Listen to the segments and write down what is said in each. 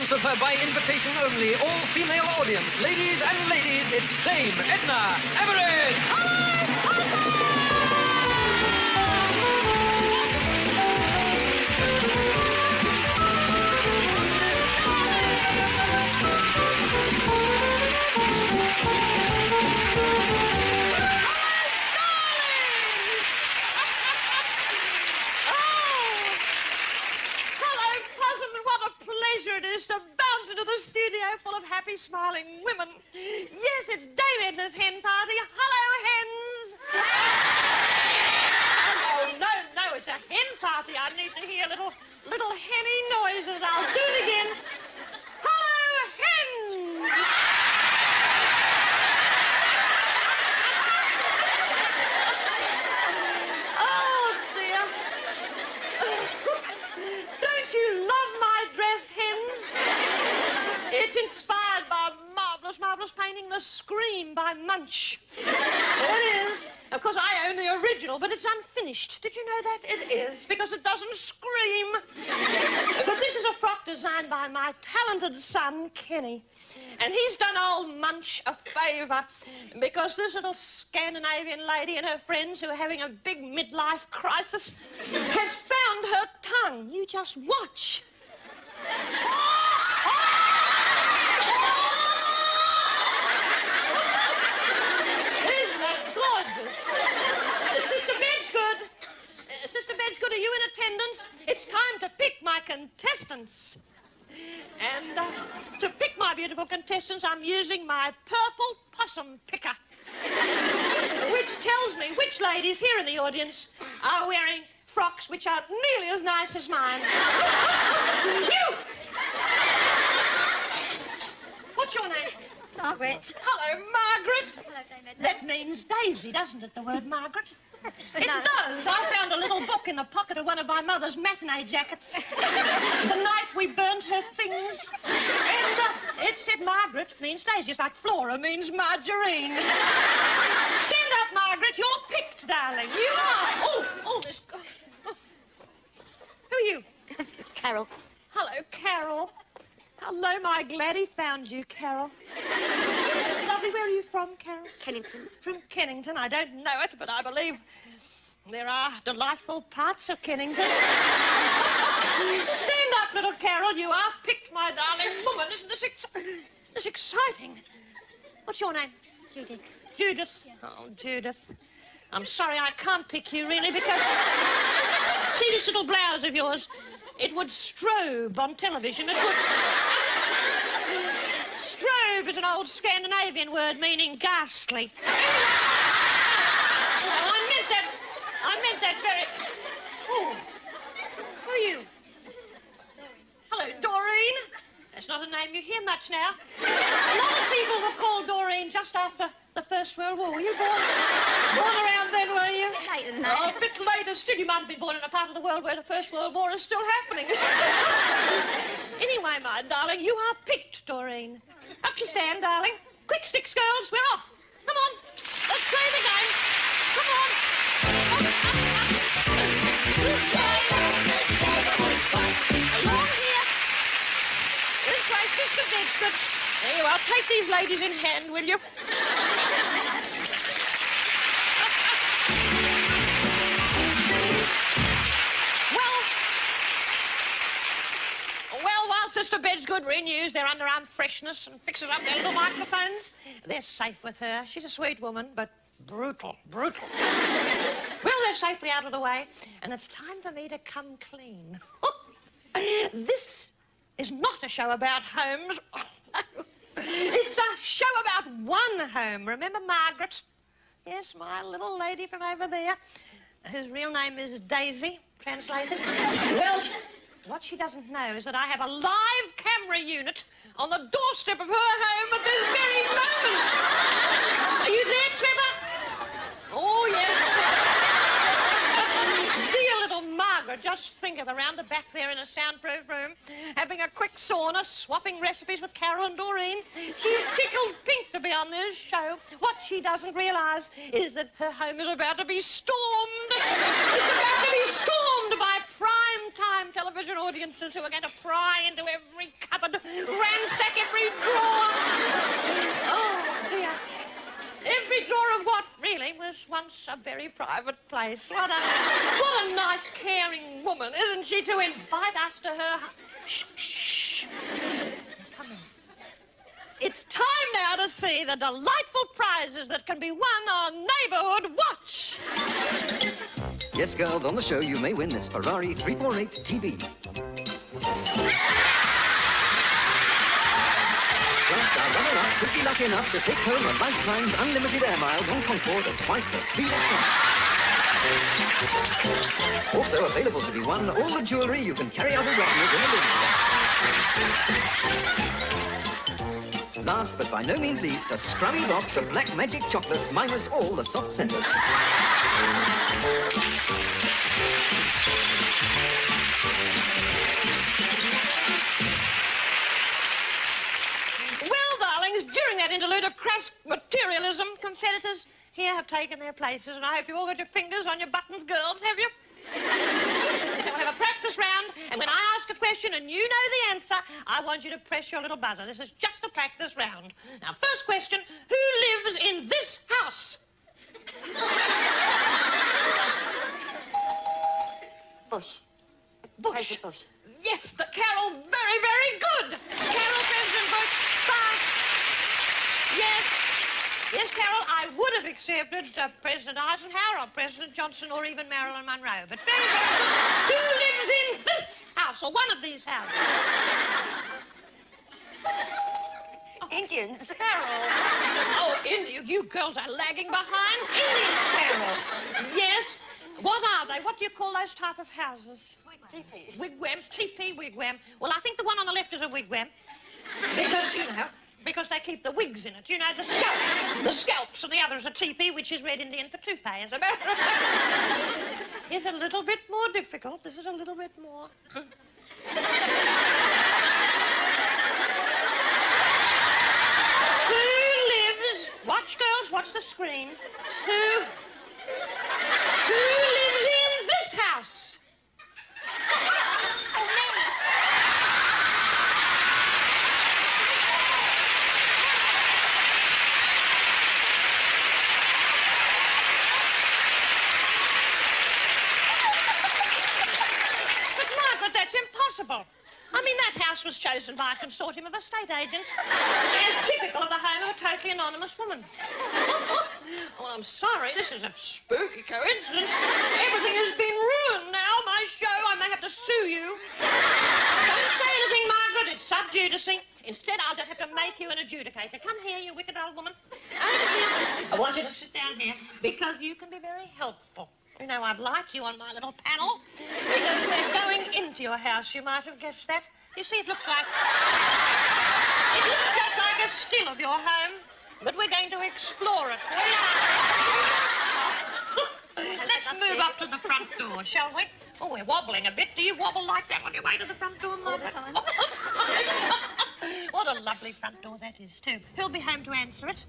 performance of her by invitation only, all-female audience. Ladies and ladies, it's Dame Edna Everett. It is to bounce into the studio full of happy, smiling women. Yes, it's Dame Edna's hen party. Hello, hens! Oh, no, it's a hen party. I need to hear little henny noises. I'll do it again. Hello, hens! Oh, dear. Don't you love my dress, hens? It's inspired by a marvellous painting, The Scream by Munch. It is. Of course, I own the original, but it's unfinished. Did you know that? It is, because it doesn't scream. But this is a frock designed by my talented son, Kenny. And he's done old Munch a favour, because this little Scandinavian lady and her friends who are having a big midlife crisis has found her tongue. You just watch. Isn't that gorgeous? Sister Bedgood, are you in attendance? It's time to pick my contestants. And to pick my beautiful contestants, I'm using my purple possum picker, which tells me which ladies here in the audience are wearing frocks which aren't nearly as nice as mine. You! What's your name? Margaret. Hello, Margaret. Hello, Dame Edna. That means Daisy, doesn't it, the word Margaret? It No. does. I found a little book in the pocket of one of my mother's matinee jackets the night we burnt her things. And it said Margaret means Daisy. It's like Flora means margarine. Stand up, Margaret. You're picked, darling. You are. Oh, this... Oh. Who are you? Carol. Hello, Carol. Hello, my Gladdy found you, Carol. Lovely. Where are you from, Carol? Kennington. From Kennington. I don't know it, but I believe there are delightful parts of Kennington. Stand up, little Carol. You are picked, my darling woman. Isn't this exciting? What's your name? Judith. Judith. Yeah. Oh, Judith. I'm sorry I can't pick you, really, because... See this little blouse of yours? It would strobe on television. It would... Strobe is an old Scandinavian word meaning ghastly. I meant that very... Oh. Who are you? Hello, Doreen. That's not a name you hear much now. A lot of people were called Doreen just after the First World War. Were you born around then, were you? Later than that. Oh, a bit later still. You might have been born in a part of the world where the First World War is still happening. Anyway, my darling, you are picked, Doreen. Up you stand, darling. Quick sticks, girls. We're off. Come on. Let's play the game. Come on. Along here. This way, Sister Bedford. There you are. Take these ladies in hand, will you? Well, while Sister Bedgood renews their underarm freshness and fixes up their little microphones, they're safe with her. She's a sweet woman, but brutal. Well, they're safely out of the way, and it's time for me to come clean. This is not a show about homes. It's a show about one home. Remember Margaret? Yes, my little lady from over there, whose real name is Daisy, translated. Well, what she doesn't know is that I have a live camera unit on the doorstep of her home at this very moment. Are you there, Trevor? Oh, yes. Dear little Margaret, just think of her around the back there in a soundproof room, having a quick sauna, swapping recipes with Carol and Doreen. She's tickled pink to be on this show. What she doesn't realise is that her home is about to be stormed. It's about to be stormed by prime-time television audience. audiences who are going to pry into every cupboard, ransack every drawer. Oh, dear. Every drawer of what, really, was once a very private place. What a nice, caring woman, isn't she, to invite us to her... Shh, shh. Come in. It's time now to see the delightful prizes that can be won on Neighbourhood Watch. Yes, girls, on the show you may win this Ferrari 348 TV. Plus, our runner-up could be lucky enough to take home a lifetime's unlimited air miles on Concorde at twice the speed of sound. Also available to be won, all the jewellery you can carry out a run with in a living. Last, but by no means least, a scrummy box of black magic chocolates minus all the soft centres. Well, darlings, during that interlude of crass materialism, competitors here have taken their places, and I hope you've all got your fingers on your buttons, girls, have you? So we'll have a practice round, and when I ask a question and you know the answer, I want you to press your little buzzer. This is just a practice round. Now, first question, who lives in this house? Bush. Bush. President Bush. Yes, but Carol, very, very good. Carol, President Bush, fine. Yes. Yes, Carol, I would have accepted President Eisenhower or President Johnson or even Marilyn Monroe. But very good. Who lives in this house or one of these houses? Indians. Carol. Oh, you girls are lagging behind. Indians, Carol. Yes. What are they? What do you call those type of houses? Teepees. Wigwams, teepee, wigwam. Well, I think the one on the left is a wigwam. Because, because they keep the wigs in it. You know, the scalps, and the other is a teepee, which is Red Indian for toupee, as a matter of fact. It's a little bit more difficult. This is a little bit more... Who lives... Watch, girls, watch the screen. Who lives in this house? But Margaret, that's impossible. I mean, that house was chosen by a consortium of estate agents as typical of the home of a totally anonymous woman. Well, I'm sorry, this is a spooky coincidence. Everything has been ruined now. My show, I may have to sue you. Don't say anything, Margaret. It's sub judice. Instead, I'll just have to make you an adjudicator. Come here, you wicked old woman. I want you to sit down here because you can be very helpful. You know, I'd like you on my little panel because we're going into your house. You might have guessed that. You see, it looks just like a still of your home, but we're going to explore it. Let's move up to the front door, shall we? Oh, we're wobbling a bit. Do you wobble like that on your way to the front door, Margaret? All the time. What a lovely front door that is, too. Who'll be home to answer it?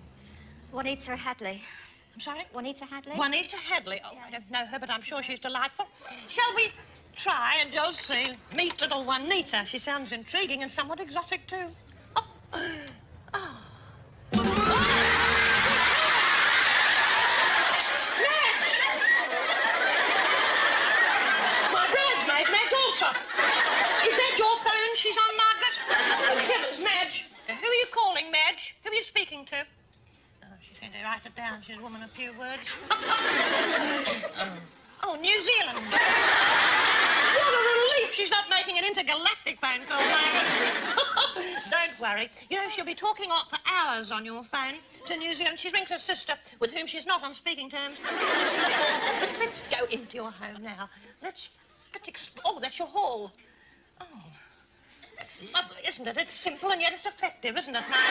Juanita Hadley. I'm sorry? Juanita Hadley? Juanita Hadley. Oh, Yes. I don't know her, but I'm sure she's delightful. Shall we try and just see? Meet little Juanita. She sounds intriguing and somewhat exotic, too. Oh. Oh. Madge! My bridesmaid, Madge also. Is that your phone she's on, Margaret? Oh, heavens, Madge. Who are you calling, Madge? Who are you speaking to? She's going to write it down. She's a woman of few words. Oh, New Zealand. What a relief she's not making an intergalactic phone call, Margaret. Don't worry. You know, she'll be talking for hours on your phone to New Zealand. She rings her sister, with whom she's not on speaking terms. Let's go into your home now. Let's explore. Oh, that's your hall. Oh, that's lovely, isn't it? It's simple and yet it's effective, isn't it, Margaret?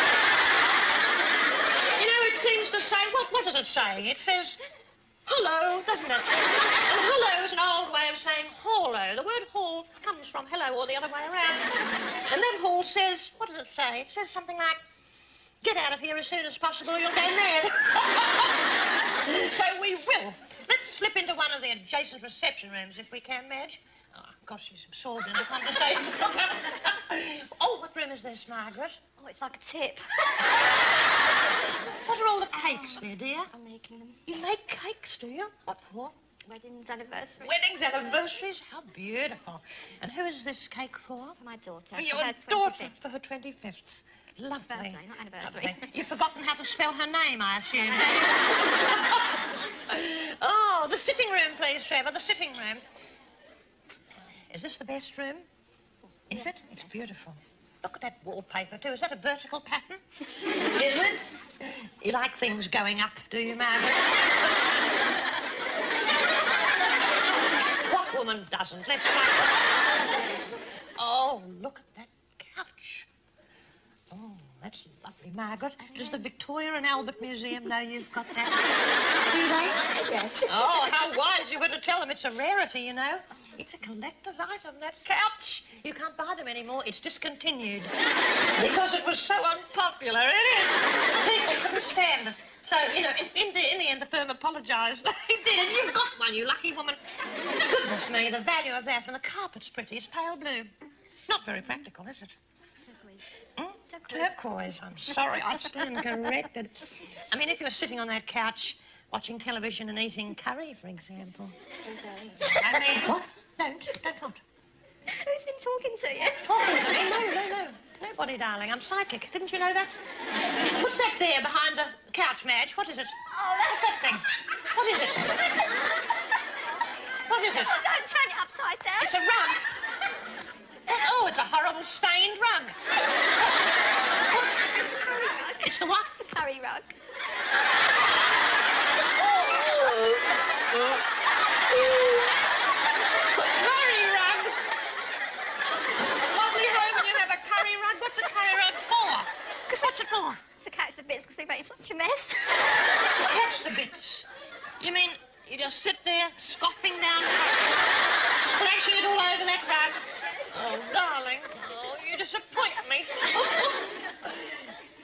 You know, it seems to say, what does it say? It says, hello, doesn't it? And hello is an old way of saying hollow. The word hall comes from hello or the other way around. And then hall says, what does it say? It says something like, get out of here as soon as possible or you'll go mad. So we will. Let's slip into one of the adjacent reception rooms if we can, Madge. Oh, gosh, she's absorbed in the conversation. Oh, what room is this, Margaret? Oh, it's like a tip. What are all the cakes there, dear? I'm making them. You make cakes, do you? What for? Weddings, anniversaries. Weddings, anniversaries? How beautiful. And who is this cake for? For my daughter. For your her daughter, 25th. for her 25th. Lovely. Birthday, not anniversary. Lovely. You've forgotten how to spell her name, I assume. Oh, the sitting room, please, Trevor, the sitting room. Is this the best room? Is it? It's beautiful. Look at that wallpaper, too. Is that a vertical pattern? Is it? You like things going up, do you, Margaret? What woman doesn't? Let's face it. Oh, look at that couch. Oh, that's lovely, Margaret. Does the Victoria and Albert Museum know you've got that? Do they? Yes. Oh, how wise you were to tell them it's a rarity, you know. It's a collector's item, that couch. You can't buy them anymore. It's discontinued. Because it was so unpopular. It is. People couldn't stand it. So, you know, in the end, the firm apologised. They did, and you've got one, you lucky woman. Goodness me, the value of that. And the carpet's pretty. It's pale blue. Not very practical, is it? Turquoise. I'm sorry, I stand corrected. I mean, if you were sitting on that couch watching television and eating curry, for example. I mean, what? Don't. Who's been talking to you? Talking to me? No. Nobody, darling. I'm psychic. Didn't you know that? What's that there behind the couch, Madge? What is it? Oh, What's that thing? What is it? What is it? Oh, don't turn it upside down. It's a rug. Oh, it's a horrible stained rug. Curry rug. It's the what? The curry rug. Curry rug. Lovely home and you have a curry rug. What's a curry rug for? What's it for? To catch the bits because they made such a mess. Catch the bits. You mean you just sit there scoffing down, splashing it all over that rug? Oh, darling. Oh, you disappoint me.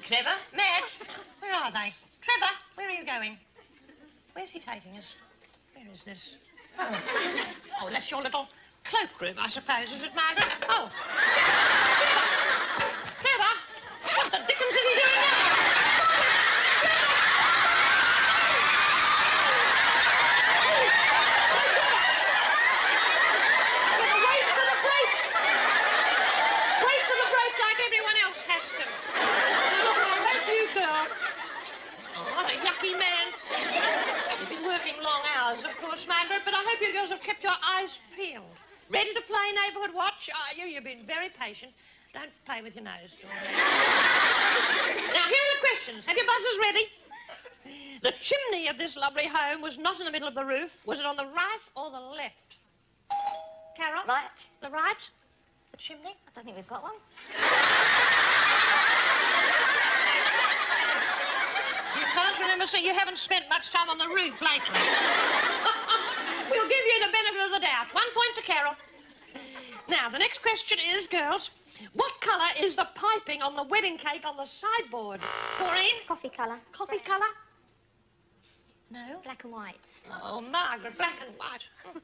Trevor, Madge, where are they? Trevor, where are you going? Where's he taking us? Where is this? Oh, that's your little cloakroom, I suppose, is it, Margaret? Oh. Trevor, what the dickens is he doing now? Of course, Margaret, but I hope you girls have kept your eyes peeled. Ready to play Neighbourhood Watch? You've been very patient. Don't play with your nose. Now, here are the questions. Have your buzzers ready? The chimney of this lovely home was not in the middle of the roof. Was it on the right or the left? Carol? Right. The right? The chimney? I don't think we've got one. You can't remember, so you haven't spent much time on the roof lately. We'll give you the benefit of the doubt. 1 point to Carol. Now, the next question is, girls, what colour is the piping on the wedding cake on the sideboard? Doreen? Coffee colour. Coffee colour? No? Black and white. Oh, Margaret, black and white. It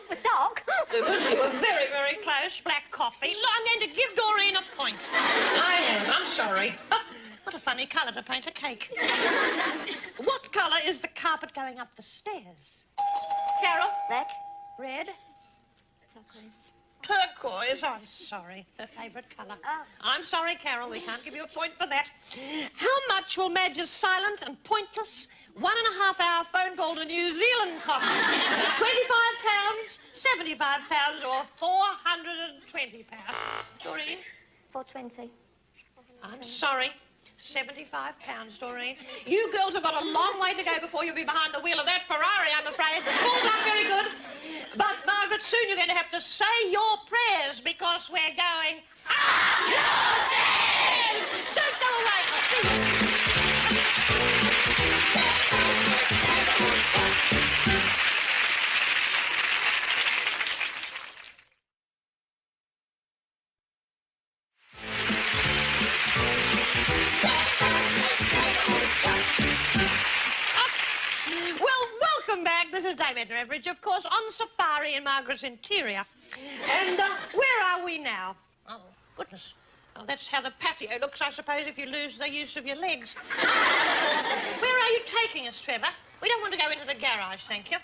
was dark. You were very, very close. Black coffee. Look, I'm going to give Doreen a point. I am. I'm sorry. What a funny colour to paint a cake. What colour is the carpet going up the stairs? Carol? Red. Red? Turquoise. Turquoise. I'm sorry. Her favourite colour. Oh. I'm sorry, Carol. We can't give you a point for that. How much will Madge's silent and pointless 1.5 hour phone call to New Zealand cost? £25, £75 or £420? Doreen? 420. I'm sorry. £75, Doreen. You girls have got a long way to go before you'll be behind the wheel of that Ferrari, I'm afraid. The score's not very good. But, Margaret, soon you're going to have to say your prayers because we're going up yourselves! Don't go away. I'll see you. Well, welcome back. This is Dame Edna Everidge, of course, on safari in Margaret's interior. And where are we now? Oh, goodness. Oh, that's how the patio looks, I suppose, if you lose the use of your legs. Where are you taking us, Trevor? We don't want to go into the garage, thank you.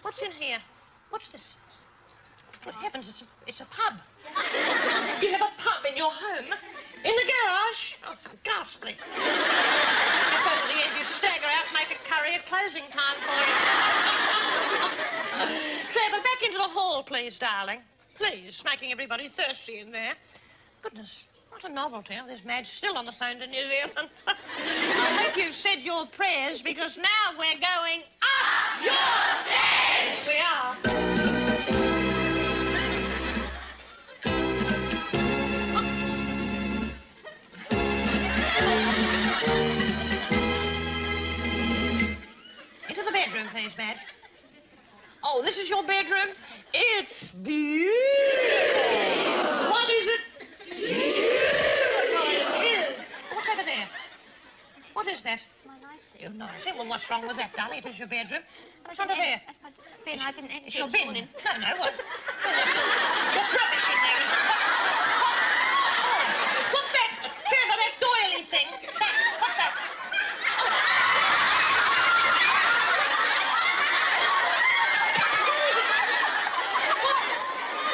What's in here? What's this? Good heavens, it's a pub. You have a pub in your home? In the garage? Oh, how ghastly. I suppose at the end you stagger out and make a curry at closing time for you. Trevor, back into the hall, please, darling. Please, making everybody thirsty in there. Goodness, what a novelty. Oh, there's Madge still on the phone to New Zealand. I hope you've said your prayers, because now we're going up your stairs! We are. Into the bedroom, please, Madge. Oh, this is your bedroom? It's beautiful. What is it? Beautiful it is. What's over there? What is that? My nightie. Your nightie? Well, what's wrong with that, darling? It is your bedroom. It's That's under there. That's my bin. I didn't empty It's your it this bin. morning. No, what? There's rubbish in there. What's that? Trevor, that doily thing. What's that?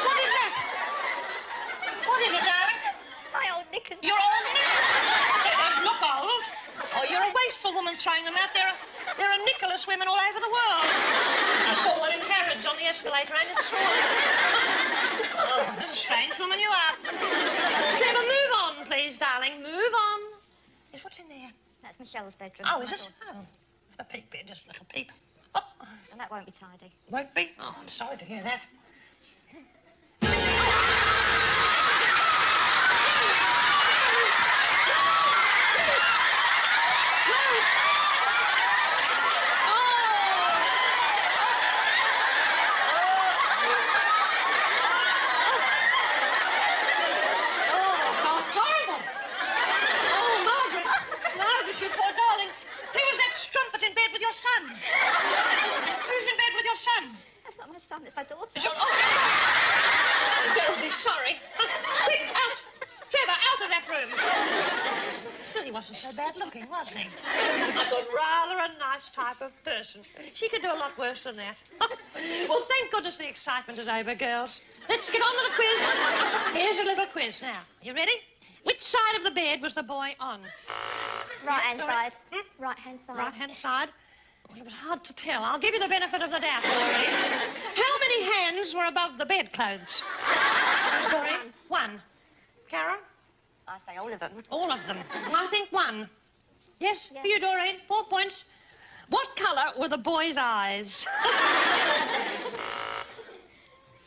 What is that? What is it, darling? My old knickers. You're old. They don't look old. Oh, you're a wasteful woman throwing them out. There are Nicholas women all over the world. I saw one in Harrods on the escalator and it's oh, what a strange woman you are. Trevor, move on, please, darling. Move on. Yes, what's in there? That's Michelle's bedroom. Oh, is My it? daughter. Oh, a peep bed, just a little peep. Oh, And that won't be tidy. won't be? Oh, I'm sorry to hear that. Son. Who's in bed with your son? That's not my son, it's my daughter. Oh, don't be sorry. Quick, out! Trevor, out of that room. Still, he wasn't so bad looking, was he? I thought rather a nice type of person. She could do a lot worse than that. Well, thank goodness the excitement is over, girls. Let's get on with the quiz. Here's a little quiz now. You ready? Which side of the bed was the boy on? Right-hand Sorry? side. Right-hand side. Right-hand side? Well, it was hard to tell. I'll give you the benefit of the doubt, Doreen. How many hands were above the bedclothes? Doreen? One. Carol? I say all of them. All of them. I think one. Yes? Yeah. For you, Doreen. 4 points. What colour were the boy's eyes?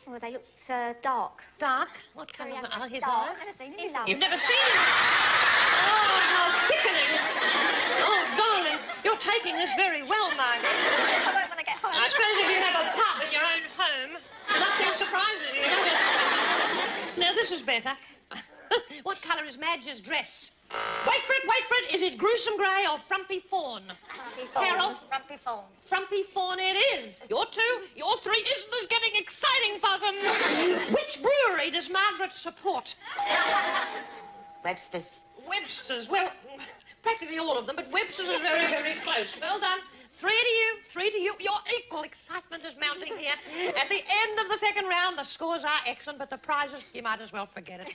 Oh, they looked dark. Dark. What colour Very are his dark. eyes? I've never seen any You've never seen him? Oh, how sickening. Oh, darling, you're taking this very well, Margaret. I won't when I get home. I suppose if you have a pub in your own home, nothing surprises you, does it? Now, this is better. What colour is Madge's dress? Wait for it. Is it gruesome grey or frumpy fawn? Frumpy fawn. Carol? Frumpy fawn. Frumpy fawn it is. Your two, your three. Isn't this getting exciting, Possum? Which brewery does Margaret support? Webster's. Webster's. Well, practically all of them, but Webster's is very, very close. Well done. 3 to you. Your equal excitement is mounting here. At the end of the second round, the scores are excellent, but the prizes, you might as well forget it.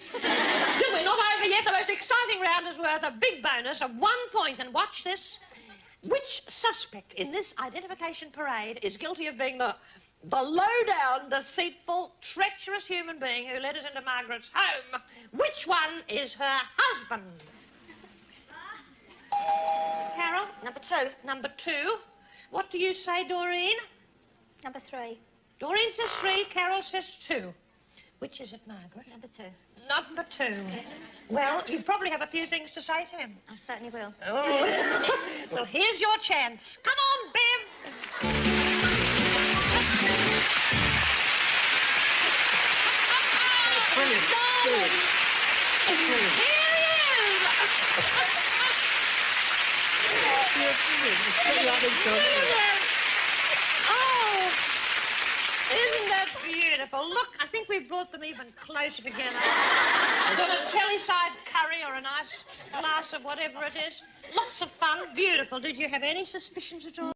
Still, we're not over yet. The most exciting round is worth a big bonus of 1 point. And watch this. Which suspect in this identification parade is guilty of being the low-down, deceitful, treacherous human being who led us into Margaret's home? Which one is her husband? Carol? Number 2. Number 2. What do you say, Doreen? Number 3. Doreen says 3, Carol says 2. Which is it, Margaret? Number 2. Number 2. Well, you probably have a few things to say to him. I certainly will. Oh. Well, here's your chance. Come on, Bev. Brilliant. Brilliant. Brilliant. Here he is. You're brilliant. It's pretty like this, isn't it? Oh, beautiful. Look, I think we've brought them even closer together. We've got a telly-side curry or a nice glass of whatever it is. Lots of fun. Beautiful. Did you have any suspicions at all?